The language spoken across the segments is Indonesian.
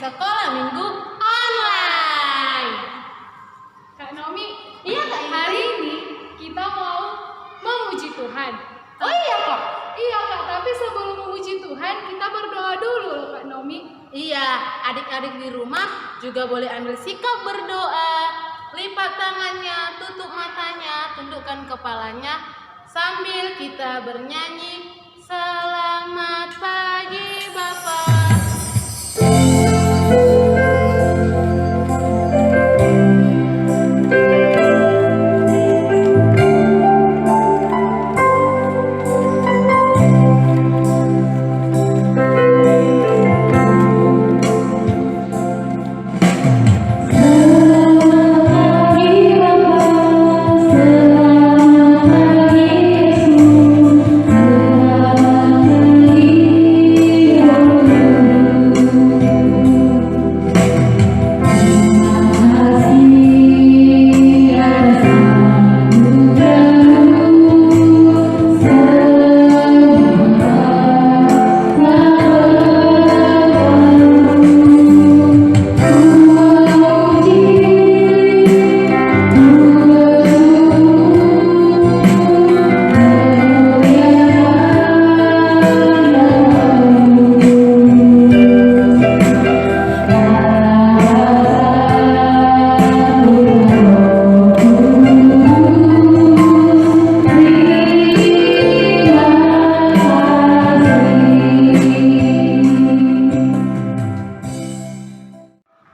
Sekolah Minggu Online. Kak Nomi, Iya Kak Indri. hari ini kita mau memuji Tuhan. Oh iya Kak. Iya Kak, tapi sebelum memuji Tuhan kita berdoa dulu loh Kak Nomi. Iya, adik-adik di rumah juga boleh ambil sikap berdoa. Lipat tangannya, tutup matanya, tundukkan kepalanya sambil kita bernyanyi Selamat pagi Bapak.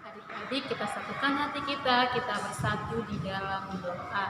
Adik-adik, kita satukan hati kita bersatu di dalam doa.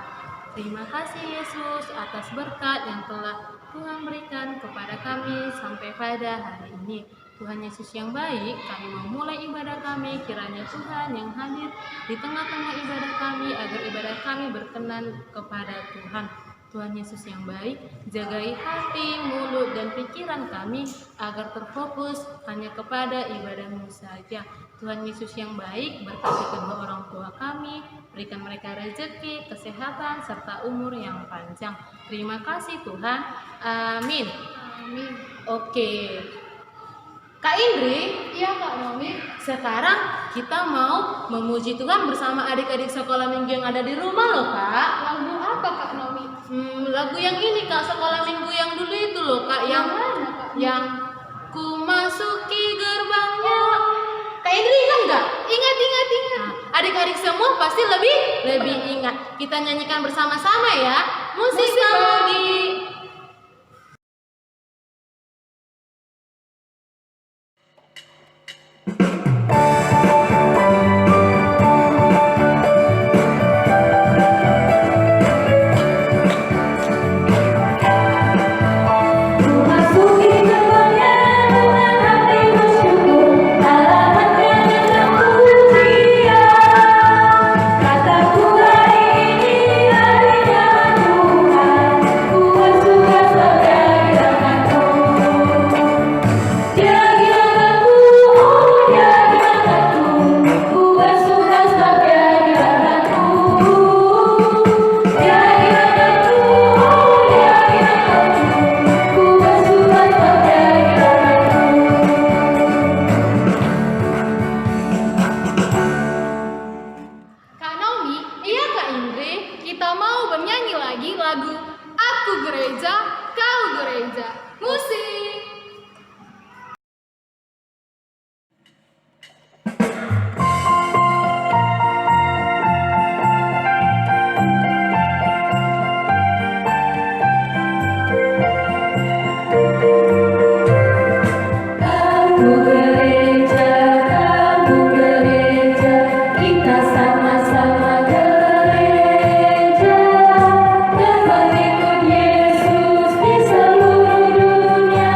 Terima kasih Yesus atas berkat yang telah Tuhan berikan kepada kami sampai pada hari ini. Tuhan Yesus yang baik, kami memulai ibadah kami, kiranya Tuhan yang hadir di tengah-tengah ibadah kami, agar ibadah kami berkenan kepada Tuhan. Tuhan Yesus yang baik, jagai hati, mulut, dan pikiran kami agar terfokus hanya kepada ibadah-Mu saja. Tuhan Yesus yang baik, berkati kedua orang tua kami, berikan mereka rezeki, kesehatan, serta umur yang panjang. Terima kasih Tuhan. Amin. Amin. Oke. Kak Indri, Iya Kak Nomi. sekarang kita mau memuji Tuhan bersama adik-adik sekolah minggu yang ada di rumah loh Kak. Lagu apa Kak Nomi? Lagu yang ini Kak, sekolah minggu yang dulu itu loh Kak, yang mana Kak? yang ku masuki gerbangnya. Kak Indri ingat nggak? Ingat. Nah, adik-adik semua pasti lebih ingat. Kita nyanyikan bersama-sama ya. Musik melodi. Kak Nomi, iya Kak Indri, kita mau bernyanyi lagi lagu Aku Gereja, Kau Gereja. Musik. Kamu gereja, kita sama-sama gereja, dan mengikut Yesus di seluruh dunia.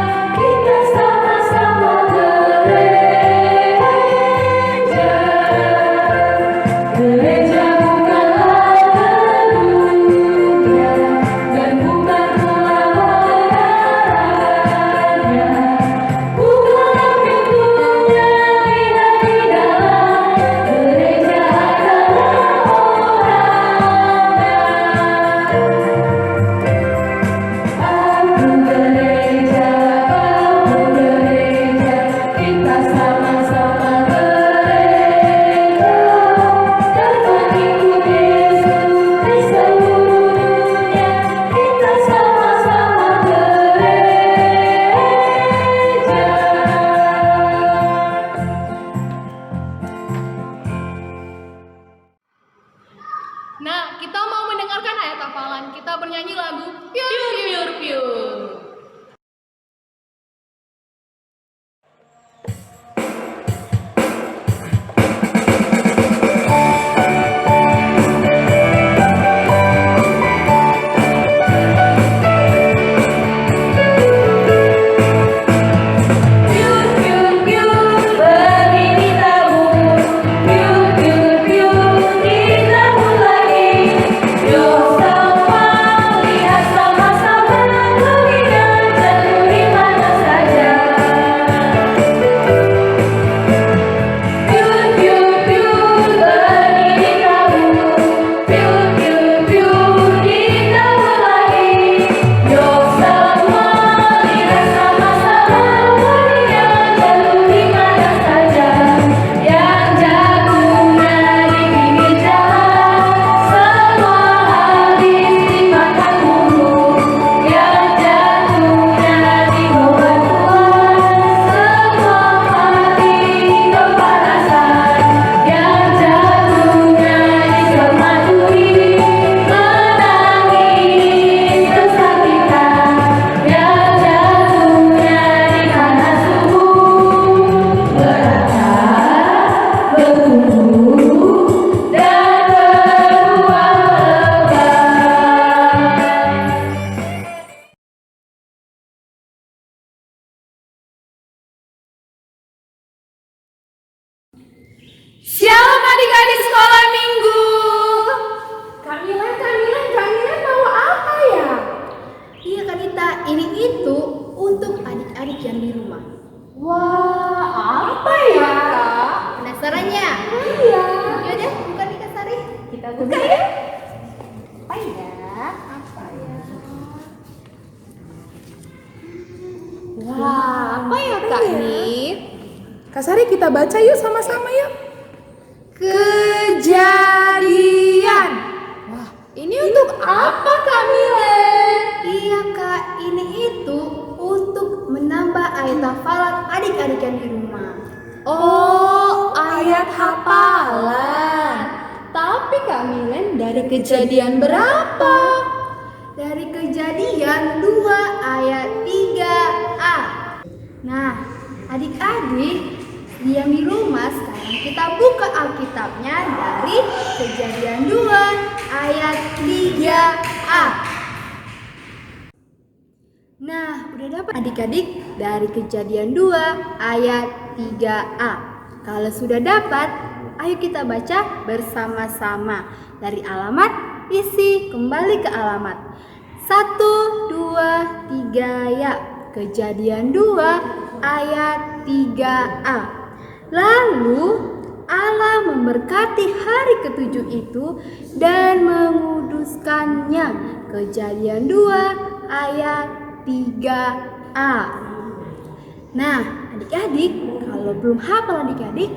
Shalom adik-adik sekolah minggu. Kamilan mau apa ya? Iya Kak Nita, ini itu untuk adik-adik yang di rumah. Wah, apa ya? Penasarannya? Iya. Yaudah, buka nih Kak Sari. Kita buka ya. Apa ya? Apa ya? Wah, apa ya Kak Nit? Kak Sari, kita baca yuk sama-sama yuk. Kejadian. Wah, ini untuk apa Kak Milen? Iya Kak, ini itu untuk menambah ayat hafalan adik-adik yang di rumah. Oh, ayat hafalan. Tapi Kak Milen dari kejadian berapa? Dari Kejadian 2 ayat 3a. Nah, adik-adik yang di rumah sekarang kita buka Alkitabnya dari Kejadian 2 ayat 3a. Nah, udah dapat adik-adik dari Kejadian 2 ayat 3a. Kalau sudah dapat, ayo kita baca bersama-sama. Dari alamat, isi kembali ke alamat. 1, 2, 3 ya. Kejadian 2 ayat 3a. Lalu Allah memberkati hari ketujuh itu dan menguduskannya. Kejadian 2 ayat 3a. Nah, adik-adik, kalau belum hafal adik-adik,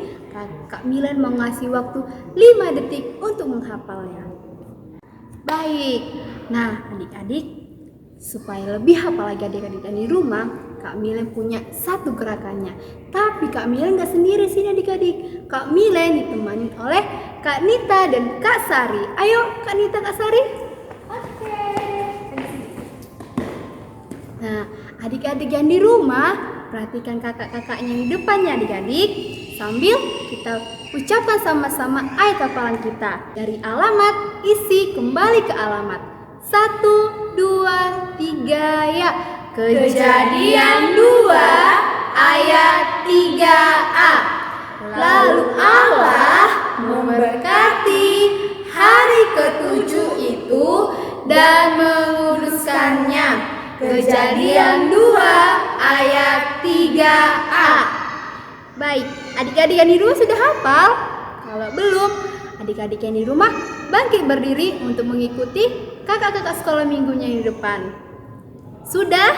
Kak Milen mau ngasih waktu 5 detik untuk menghafalnya. Baik. Nah, adik-adik, supaya lebih hafal lagi adik-adik di rumah, Kak Milen punya satu gerakannya. Tapi Kak Milen gak sendiri sini adik-adik. Kak Milen ditemani oleh Kak Nita dan Kak Sari. Ayo Kak Nita, Kak Sari. Oke. Nah, adik-adik yang di rumah, perhatikan kakak-kakaknya yang di depannya adik-adik. Sambil kita ucapkan sama-sama ayat hafalan kita. Dari alamat, isi kembali ke alamat. 1, 2, 3 ya. Kejadian 2 ayat 3a. Lalu Allah memberkati hari ketujuh itu dan menguduskannya. Kejadian 2 ayat 3a. Baik, adik-adik yang di rumah sudah hafal? Kalau belum, adik-adik yang di rumah bangkit berdiri untuk mengikuti kakak-kakak sekolah minggunya yang di depan. Sudah?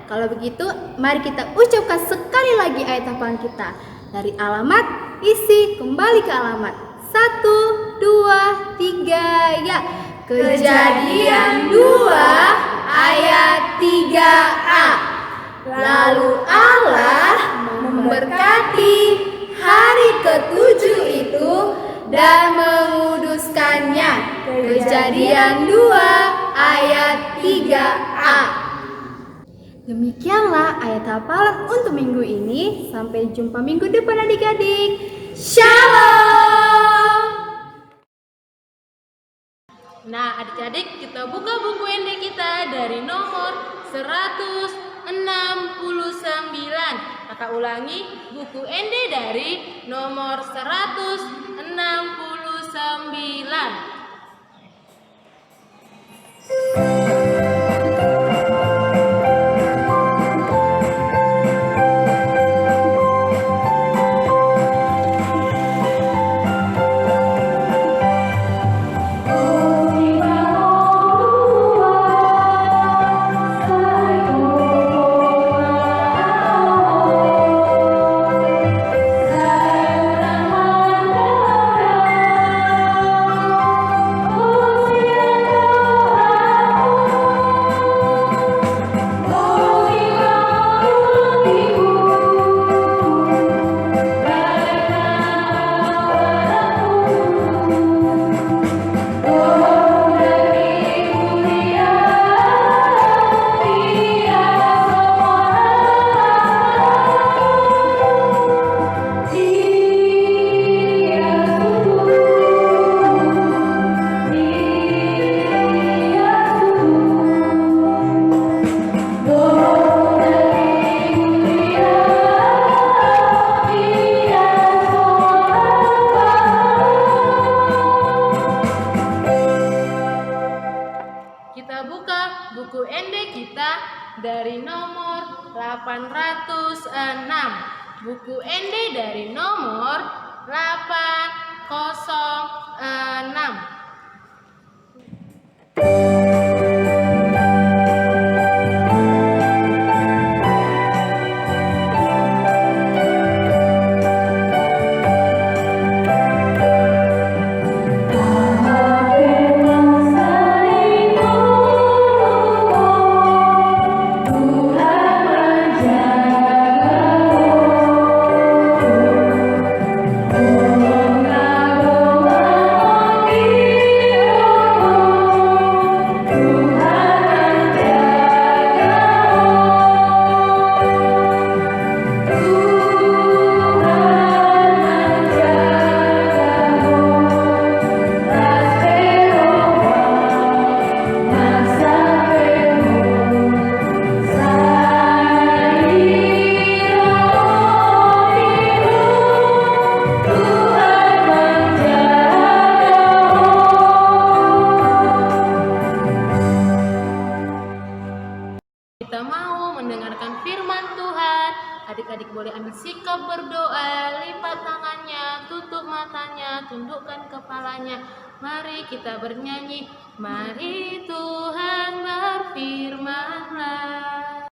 Kalau begitu, mari kita ucapkan sekali lagi ayat hafalan kita. Dari alamat, isi kembali ke alamat. 1, 2, 3 ya. Kejadian 2 ayat 3a. Lalu Allah memberkati hari ketujuh itu dan menguduskannya. Kejadian 2 ayat 3a. Demikianlah ayat hafalan untuk minggu ini. Sampai jumpa minggu depan adik-adik. Shalom. Nah, adik-adik, kita buka buku ND kita dari nomor 169. Kakak ulangi, buku ND dari nomor 169. dari nomor 806. Buku ND dari nomor 806. Kita mau mendengarkan firman Tuhan. Adik-adik boleh ambil sikap berdoa, lipat tangannya, tutup matanya, tundukkan kepalanya. Mari kita bernyanyi, mari Tuhan berfirman-Lah.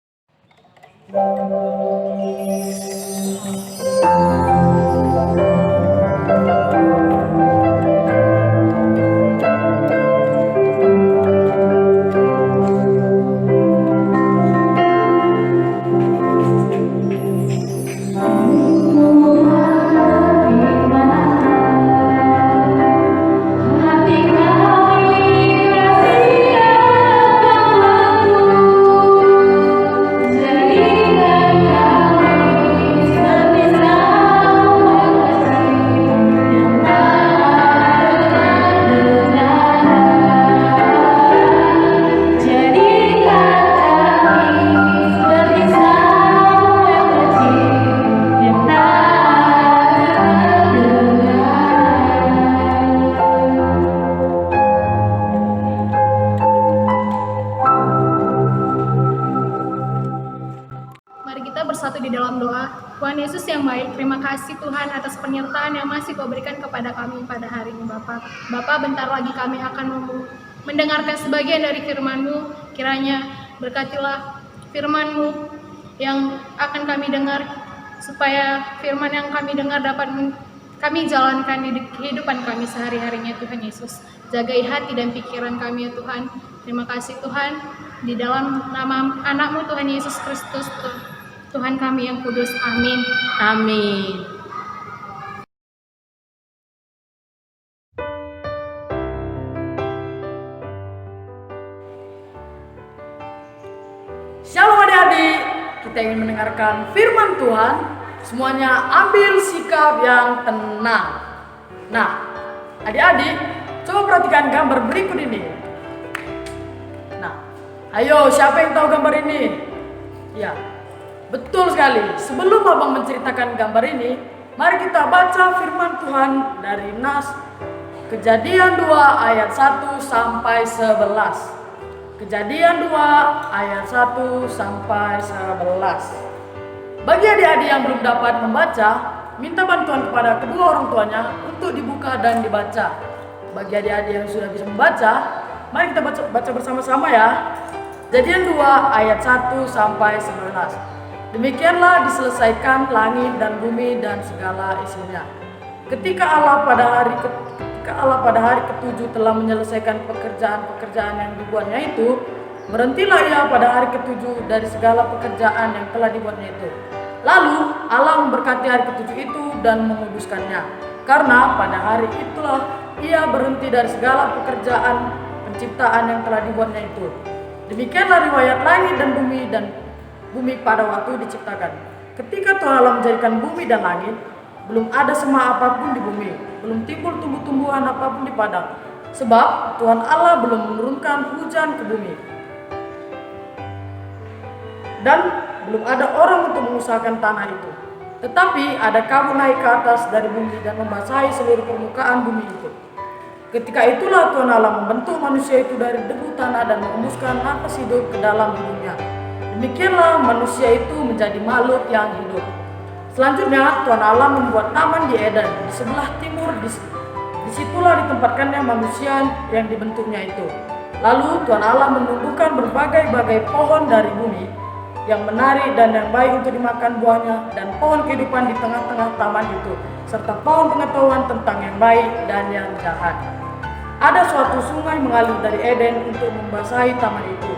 Mari kita bersatu di dalam doa. Tuhan Yesus yang baik, terima kasih Tuhan atas penyertaan yang masih Kau berikan kepada kami pada hari ini Bapa. Bapa, bentar lagi kami akan mendengarkan sebagian dari firman-Mu. Kiranya berkatilah firman-Mu yang akan kami dengar, supaya firman yang kami dengar dapat kami jalankan di kehidupan kami sehari-harinya Tuhan Yesus. Jagai hati dan pikiran kami ya Tuhan. Terima kasih Tuhan, di dalam nama anak-Mu Tuhan Yesus Kristus, Tuhan kami yang kudus. Amin. Amin. Shalom adik-adik, kita ingin mendengarkan firman Tuhan. Semuanya ambil sikap yang tenang. Nah, adik-adik, coba perhatikan gambar berikut ini. Nah, ayo siapa yang tahu gambar ini? Ya, betul sekali. Sebelum abang menceritakan gambar ini, mari kita baca firman Tuhan dari Nas Kejadian 2 ayat 1 sampai 11. Kejadian 2 ayat 1 sampai 11. Bagi adik-adik yang belum dapat membaca, minta bantuan kepada kedua orang tuanya untuk dibuka dan dibaca. Bagi adik-adik yang sudah bisa membaca, mari kita baca bersama-sama ya. Kejadian 2 ayat 1 sampai 11. Demikianlah diselesaikan langit dan bumi dan segala isinya. Ketika Allah pada hari ketujuh telah menyelesaikan pekerjaan-pekerjaan yang dibuatnya itu, berhentilah ia pada hari ketujuh dari segala pekerjaan yang telah dibuatnya itu. Lalu Allah memberkati hari ketujuh itu dan menguduskannya, karena pada hari itulah ia berhenti dari segala pekerjaan penciptaan yang telah dibuatnya itu. Demikianlah riwayat langit dan bumi pada waktu diciptakan. Ketika Tuhan Allah menjadikan bumi dan langit, belum ada sema apapun di bumi, belum timbul tumbuh-tumbuhan apapun di padang, sebab Tuhan Allah belum menurunkan hujan ke bumi, dan belum ada orang untuk mengusahakan tanah itu. Tetapi ada kabut naik ke atas dari bumi dan membasahi seluruh permukaan bumi itu. Ketika itulah Tuhan Allah membentuk manusia itu dari debu tanah dan mengembuskan nafas hidup ke dalam hidungnya. Demikianlah manusia itu menjadi makhluk yang hidup. Selanjutnya Tuhan Allah membuat taman di Eden di sebelah timur. Disitulah ditempatkannya manusia yang dibentuknya itu. Lalu Tuhan Allah menumbuhkan berbagai-bagai pohon dari bumi yang menarik dan yang baik untuk dimakan buahnya, dan pohon kehidupan di tengah-tengah taman itu, serta pohon pengetahuan tentang yang baik dan yang jahat. Ada suatu sungai mengalir dari Eden untuk membasahi taman itu,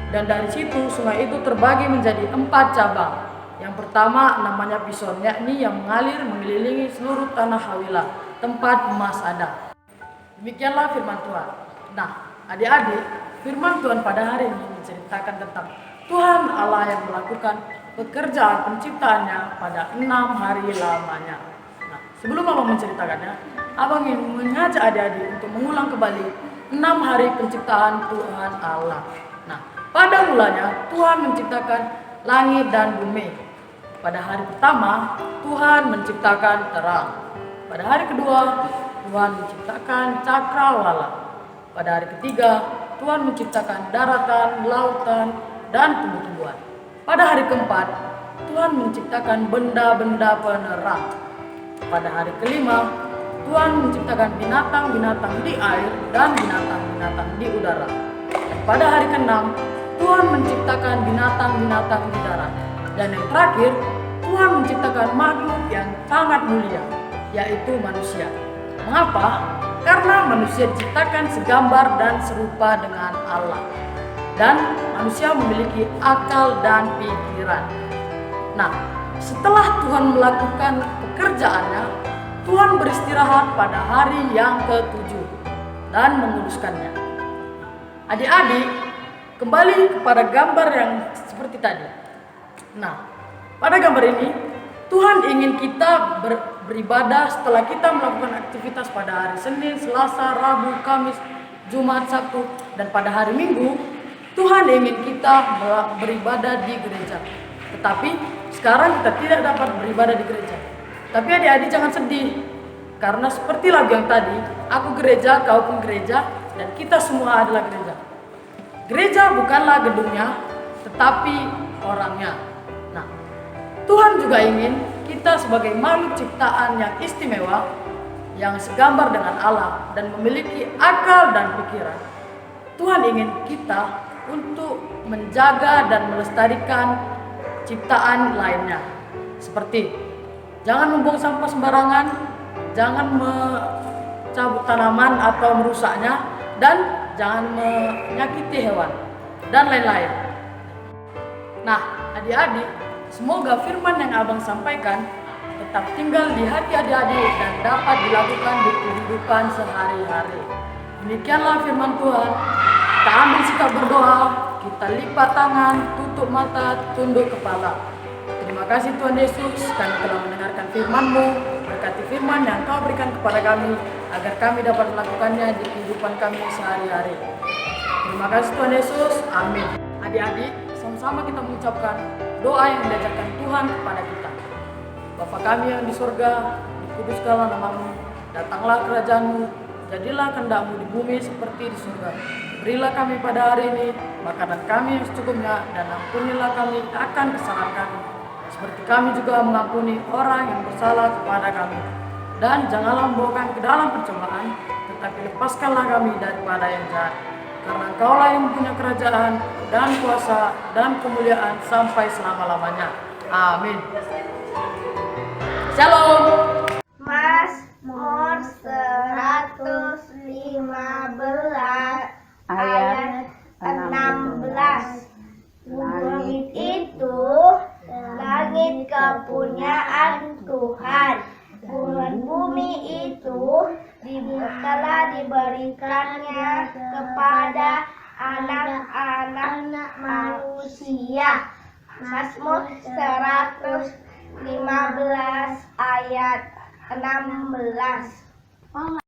dan dari situ sungai itu terbagi menjadi 4 cabang. Yang pertama namanya Pison, yakni yang mengalir mengelilingi seluruh tanah Hawilah, tempat emas ada. Demikianlah firman Tuhan. Nah, adik-adik, firman Tuhan pada hari ini menceritakan tentang Tuhan Allah yang melakukan pekerjaan penciptaannya pada 6 hari lamanya. Nah, sebelum Abang menceritakannya, Abang ingin mengajak adik-adik untuk mengulang kembali 6 hari penciptaan Tuhan Allah. Nah, pada mulanya Tuhan menciptakan langit dan bumi. Pada hari pertama, Tuhan menciptakan terang. Pada hari kedua, Tuhan menciptakan cakrawala. Pada hari ketiga, Tuhan menciptakan daratan, lautan, dan tumbuh-tumbuhan. Pada hari keempat, Tuhan menciptakan benda-benda penerang. Pada hari kelima, Tuhan menciptakan binatang-binatang di air dan binatang-binatang di udara. Dan pada hari keenam, Tuhan menciptakan binatang-binatang di darat. Dan yang terakhir, Tuhan menciptakan makhluk yang sangat mulia, yaitu manusia. Mengapa? Karena manusia diciptakan segambar dan serupa dengan Allah. Dan manusia memiliki akal dan pikiran. Nah, setelah Tuhan melakukan pekerjaannya, Tuhan beristirahat pada hari yang ke-7 dan menguduskannya. Adik-adik, kembali kepada gambar yang seperti tadi. Nah, pada gambar ini Tuhan ingin kita beribadah setelah kita melakukan aktivitas pada hari Senin, Selasa, Rabu, Kamis, Jumat, Sabtu, dan pada hari Minggu Tuhan ingin kita beribadah di gereja. Tetapi sekarang kita tidak dapat beribadah di gereja. Tapi adik-adik jangan sedih, karena seperti lagu yang tadi, aku gereja, kau pun gereja, dan kita semua adalah gereja. Gereja bukanlah gedungnya, tetapi orangnya. Nah, Tuhan juga ingin kita sebagai makhluk ciptaan yang istimewa, yang segambar dengan Allah dan memiliki akal dan pikiran. Tuhan ingin kita untuk menjaga dan melestarikan ciptaan lainnya. Seperti jangan membuang sampah sembarangan, jangan mencabut tanaman atau merusaknya, dan jangan menyakiti hewan, dan lain-lain. Nah, adik-adik, semoga firman yang Abang sampaikan tetap tinggal di hati adik-adik dan dapat dilakukan di kehidupan sehari-hari. Demikianlah firman Tuhan. Kita ambil sikap berdoa, kita lipat tangan, tutup mata, tunduk kepala. Terima kasih Tuhan Yesus, kami telah mendengarkan firman-Mu. Berkati firman yang Kau berikan kepada kami, agar kami dapat melakukannya di kehidupan kami sehari-hari. Terima kasih Tuhan Yesus, amin. Adik-adik, sama-sama kita mengucapkan doa yang diajarkan Tuhan kepada kita. Bapa kami yang di surga, dikuduskanlah nama-Mu, datanglah kerajaan-Mu, jadilah kehendak-Mu di bumi seperti di surga. Berilah kami pada hari ini makanan kami yang secukupnya, dan ampunilah kami akan kesalahan kami, seperti kami juga mengampuni orang yang bersalah kepada kami. Dan janganlah membawa kami ke dalam pencobaan, tetapi lepaskanlah kami daripada yang jahat. Karena Engkaulah yang mempunyai kerajaan dan kuasa dan kemuliaan sampai selama-lamanya. Amin. Shalom. Mazmur 115 ayat 16. Langit itu langit kepunyaan Tuhan, bulan bumi itu telah diberikannya kepada anak-anak manusia. Mazmur 115 ayat 16.